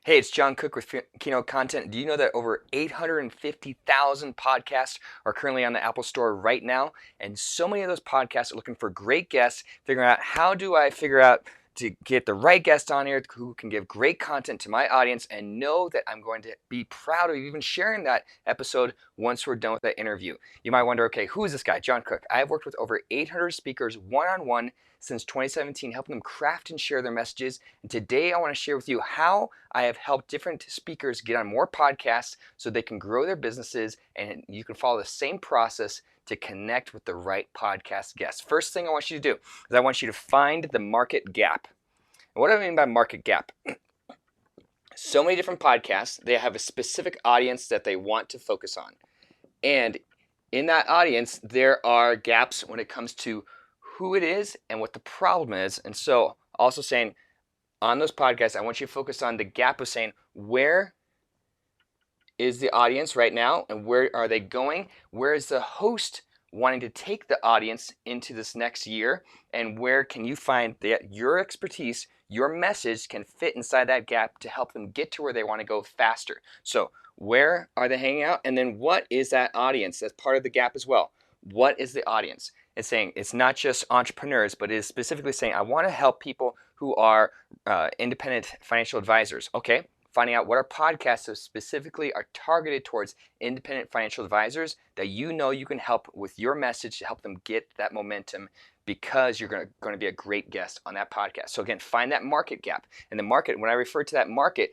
Hey, it's John Cook with Keynote Content. Do you know that over 850,000 podcasts are currently on the Apple Store right now? And so many of those podcasts are looking for great guests, figuring out how do I figure out to get the right guest on here who can give great content to my audience and know that I'm going to be proud of even sharing that episode once we're done with that interview. You might wonder, okay, who is this guy, John Cook? I have worked with over 800 speakers one-on-one since 2017, helping them craft and share their messages. And today I want to share with you how I have helped different speakers get on more podcasts so they can grow their businesses, and you can follow the same process to connect with the right podcast guests. First thing I want you to do is I want you to find the market gap. And what do I mean by market gap? So many different podcasts, they have a specific audience that they want to focus on. And in that audience, there are gaps when it comes to who it is and what the problem is. And so also saying on those podcasts, I want you to focus on the gap of saying where is the audience right now and where are they going? Where is the host wanting to take the audience into this next year? And where can you find that your expertise, your message can fit inside that gap to help them get to where they want to go faster? So where are they hanging out? And then what is that audience? That's part of the gap as well. What is the audience? It's saying it's not just entrepreneurs, but it is specifically saying I want to help people who are independent financial advisors. Okay, finding out what our podcasts specifically are targeted towards independent financial advisors that you know you can help with your message to help them get that momentum because you're going to be a great guest on that podcast. So again, find that market gap. And the market, when I refer to that market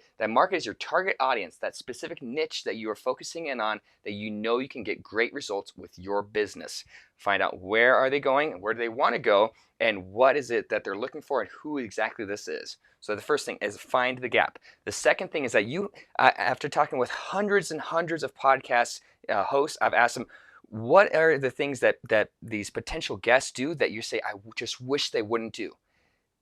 is your target audience, that specific niche that you are focusing in on that you know you can get great results with your business. Find out where are they going and where do they want to go and what is it that they're looking for and who exactly this is. So the first thing is find the gap. The second thing is that you, after talking with hundreds and hundreds of podcast hosts, I've asked them, what are the things that these potential guests do that you say, I just wish they wouldn't do?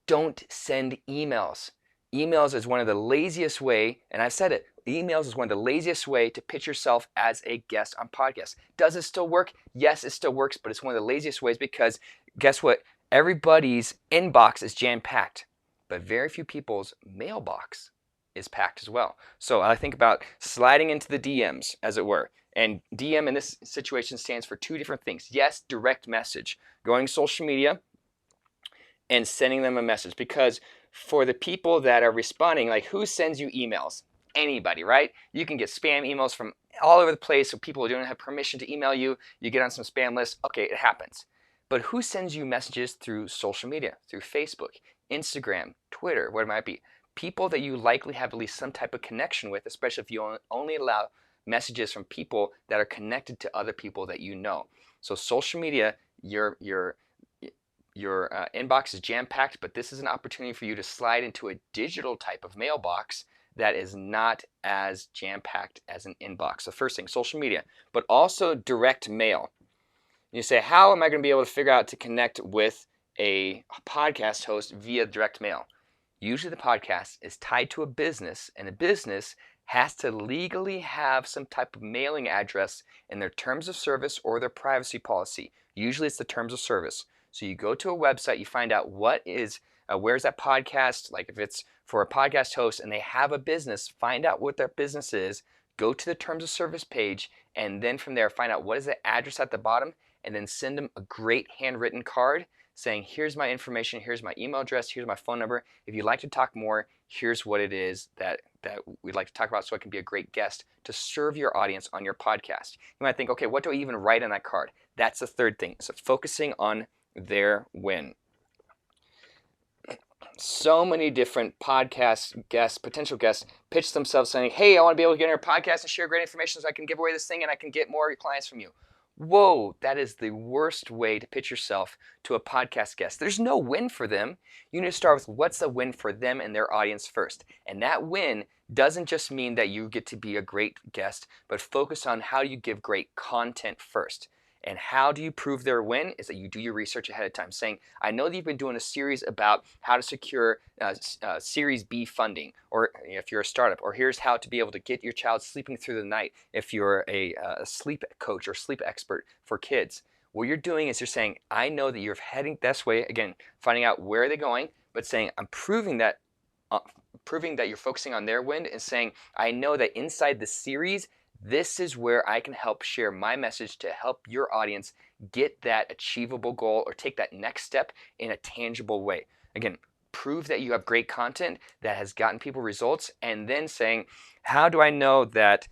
Don't send emails. Emails is one of the laziest way, and I've said it, emails is one of the laziest way to pitch yourself as a guest on podcasts. Does it still work? Yes, it still works, but it's one of the laziest ways because guess what? Everybody's inbox is jam-packed, but very few people's mailbox is packed as well. So I think about sliding into the DMs, as it were. And DM in this situation stands for two different things. Yes, direct message, going social media and sending them a message. Because for the people that are responding, like who sends you emails? Anybody, right? You can get spam emails from all over the place. So people who don't have permission to email you, you get on some spam lists. Okay, it happens. But who sends you messages through social media, through Facebook, Instagram, Twitter, what it might be? People that you likely have at least some type of connection with, especially if you only allow messages from people that are connected to other people that you know. So social media, your inbox is jam-packed, but this is an opportunity for you to slide into a digital type of mailbox that is not as jam-packed as an inbox. So first thing, social media, but also direct mail. You say, how am I going to be able to figure out to connect with a podcast host via direct mail? Usually the podcast is tied to a business, and a business has to legally have some type of mailing address in their terms of service or their privacy policy. Usually it's the terms of service. So you go to a website, you find out where's that podcast, like if it's for a podcast host and they have a business, find out what their business is, go to the terms of service page, and then from there find out what is the address at the bottom, and then send them a great handwritten card saying, here's my information, here's my email address, here's my phone number. If you'd like to talk more, here's what it is that we'd like to talk about so I can be a great guest to serve your audience on your podcast. You might think, okay, what do I even write on that card? That's the third thing. So focusing on their win. So many different podcast guests, potential guests, pitch themselves saying, hey, I want to be able to get on your podcast and share great information so I can give away this thing and I can get more clients from you. Whoa, that is the worst way to pitch yourself to a podcast guest. There's no win for them. You need to start with what's the win for them and their audience first. And that win doesn't just mean that you get to be a great guest, but focus on how you give great content first. And how do you prove their win is that you do your research ahead of time, saying, I know that you've been doing a series about how to secure Series B funding, or if you're a startup, or here's how to be able to get your child sleeping through the night if you're a sleep coach or sleep expert for kids. What you're doing is you're saying, I know that you're heading this way, again, finding out where they're going, but saying, I'm proving that proving that you're focusing on their win and saying, I know that inside the series, this is where I can help share my message to help your audience get that achievable goal or take that next step in a tangible way. Again, prove that you have great content that has gotten people results, and then saying, how do I know that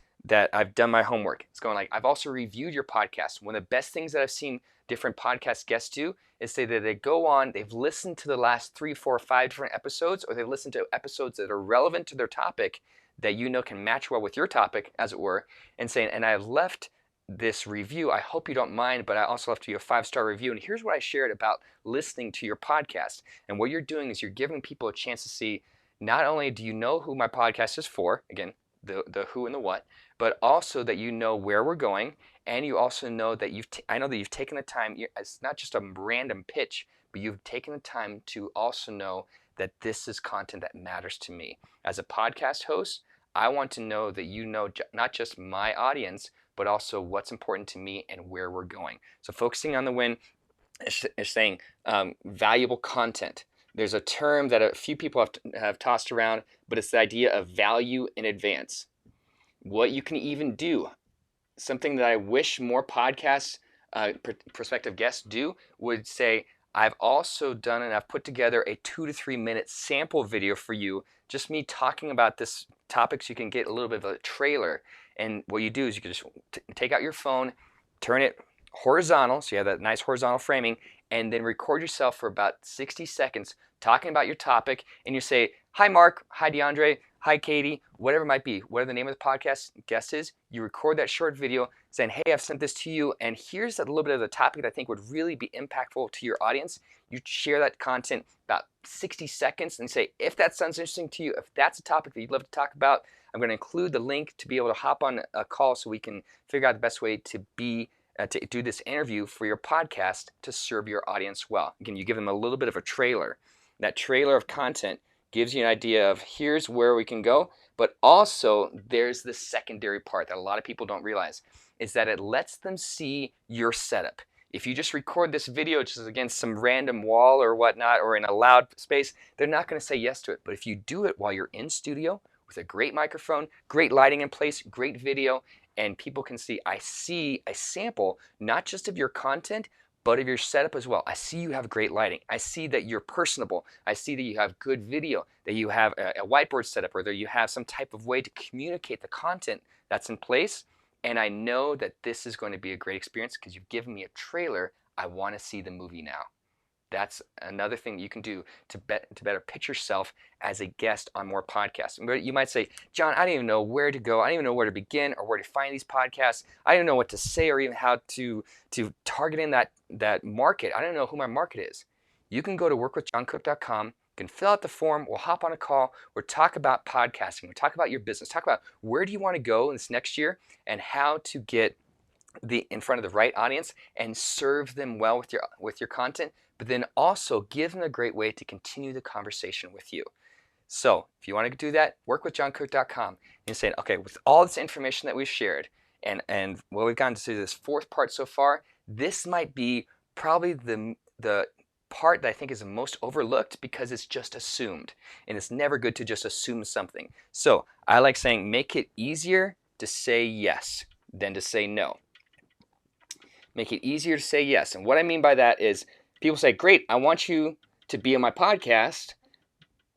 I've done my homework? It's going like, I've also reviewed your podcast. One of the best things that I've seen different podcast guests do is say that they go on, they've listened to the last 3, 4, 5 different episodes, or they've listened to episodes that are relevant to their topic that you know can match well with your topic, as it were, and saying, and I've left this review. I hope you don't mind, but I also left you a 5-star review. And here's what I shared about listening to your podcast. And what you're doing is you're giving people a chance to see, not only do you know who my podcast is for, again, the who and the what, but also that you know where we're going, and you also know that I know that you've taken the time. It's not just a random pitch, but you've taken the time to also know that this is content that matters to me. As a podcast host, I want to know that you know not just my audience, but also what's important to me and where we're going. So focusing on the win is saying valuable content. There's a term that a few people have tossed around, but it's the idea of value in advance. What you can even do, something that I wish more podcasts, prospective guests do, would say, I've also done and I've put together a 2 to 3 minute sample video for you, just me talking about this topic, so you can get a little bit of a trailer. And what you do is you can just take out your phone, turn it horizontal, so you have that nice horizontal framing, and then record yourself for about 60 seconds talking about your topic. And you say, hi Mark, hi DeAndre, hi Katie, whatever it might be, whatever the name of the podcast guest is. You record that short video saying, hey, I've sent this to you, and here's a little bit of the topic that I think would really be impactful to your audience. You share that content about 60 seconds and say, if that sounds interesting to you, if that's a topic that you'd love to talk about, I'm going to include the link to be able to hop on a call so we can figure out the best way to do this interview for your podcast to serve your audience well. Again, you give them a little bit of a trailer. That trailer of content gives you an idea of here's where we can go, but also there's the secondary part that a lot of people don't realize, is that it lets them see your setup. If you just record this video just against some random wall or whatnot, or in a loud space, they're not going to say yes to it. But if you do it while you're in studio with a great microphone, great lighting in place, great video, and people can see, I see a sample, not just of your content, but of your setup as well. I see you have great lighting. I see that you're personable. I see that you have good video, that you have a whiteboard setup, or that you have some type of way to communicate the content that's in place. And I know that this is going to be a great experience because you've given me a trailer. I want to see the movie now. That's another thing you can do to better pitch yourself as a guest on more podcasts. You might say, John, I don't even know where to go. I don't even know where to begin or where to find these podcasts. I don't know what to say or even how to target in that market. I don't know who my market is. You can go to workwithjohncook.com. You can fill out the form. We'll hop on a call. We'll talk about podcasting. We'll talk about your business. Talk about where do you want to go this next year and how to get in front of the right audience and serve them well with your content, but then also give them a great way to continue the conversation with you. So if you want to do that, workwithjohncook.com. And saying, okay, with all this information that we've shared and what we've gotten to this 4th part so far, this might be probably the part that I think is the most overlooked because it's just assumed. And it's never good to just assume something. So I like saying, make it easier to say yes than to say no. Make it easier to say yes. And what I mean by that is people say, great, I want you to be on my podcast.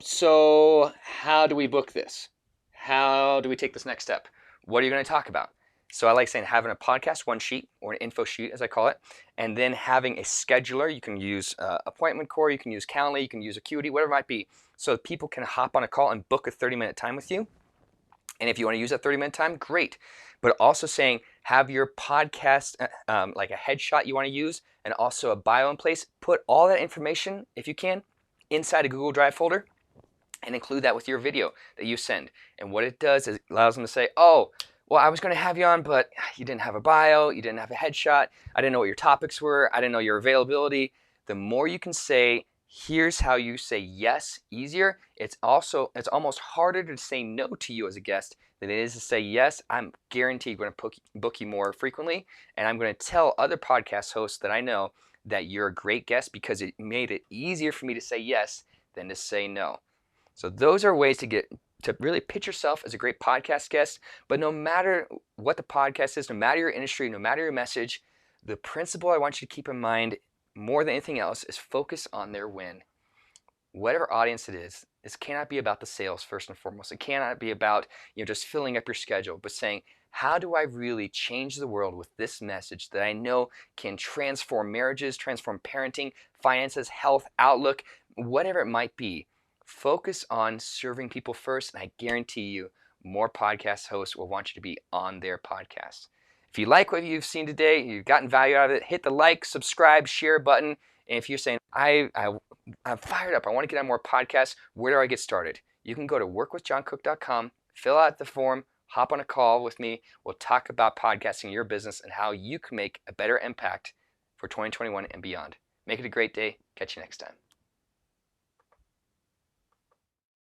So how do we book this? How do we take this next step? What are you going to talk about? So I like saying having a podcast one sheet, or an info sheet as I call it, and then having a scheduler. You can use Appointment Core, you can use Calendly, you can use Acuity, whatever it might be, so people can hop on a call and book a 30-minute time with you. And if you want to use that 30-minute time, great. But also saying have your podcast, like a headshot you want to use, and also a bio in place. Put all that information, if you can, inside a Google Drive folder and include that with your video that you send. And what it does is it allows them to say, oh, well, I was going to have you on, but you didn't have a bio, you didn't have a headshot, I didn't know what your topics were, I didn't know your availability. The more you can say, here's how you say yes easier. It's almost harder to say no to you as a guest than it is to say yes. I'm guaranteed going to book you more frequently, and I'm going to tell other podcast hosts that I know that you're a great guest because it made it easier for me to say yes than to say no. So those are ways to really pitch yourself as a great podcast guest. But no matter what the podcast is, no matter your industry, no matter your message, the principle I want you to keep in mind more than anything else is focus on their win. Whatever audience it is, this cannot be about the sales first and foremost. It cannot be about just filling up your schedule, but saying, how do I really change the world with this message that I know can transform marriages, transform parenting, finances, health, outlook, whatever it might be. Focus on serving people first, and I guarantee you more podcast hosts will want you to be on their podcast. If you like what you've seen today, you've gotten value out of it, hit the like, subscribe, share button. And if you're saying, I'm fired up, I want to get on more podcasts, where do I get started? You can go to workwithjohncook.com, fill out the form, hop on a call with me. We'll talk about podcasting in your business and how you can make a better impact for 2021 and beyond. Make it a great day. Catch you next time.